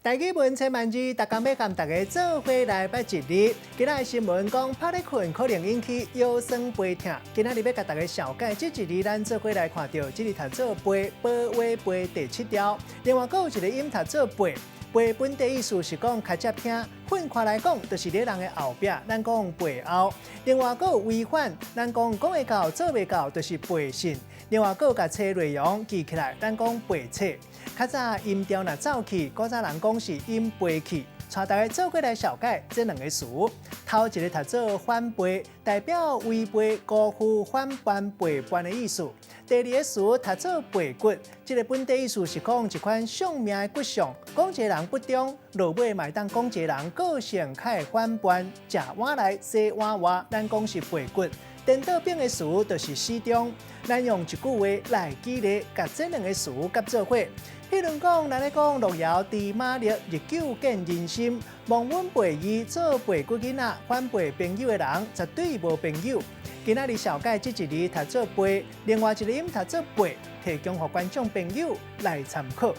台语文千万字，大家要跟大家做伙来捌一日。今仔新闻讲，拍咧困可能引起腰酸背痛。今仔日要甲大家小解这一日，咱做伙来看到这日读做背保卫背第7条。另外，还有一个音读做背。背本地意思是讲较接听，混看来讲，就是咧人的后壁，咱讲背后。另外，还有违反，咱讲会到做袂到，就是背信。另外，还有甲册内容记起来，咱讲背册。较早音调若走去，古早人讲是音背去。带大家做过来小解这两个词。头一个读做反背，代表违背、辜负、反叛、背叛的意思。第二个词读做背骨，这个本地意思是讲一款丧命的骨相，讲一个人不忠，落尾嘛当讲一个人个性较会反叛，食碗来洗碗外，咱讲是背骨。颠倒变的词就是死忠，咱用一句话来举例，甲这两个词夹做伙。譬如讲，咱咧讲路遥知马力，日久见人心。望阮陪伊做陪骨囡仔，反陪朋友的人，绝对无朋友。今仔日小解这一日读做陪，另外一个音读做背，提供给观众朋友来参考。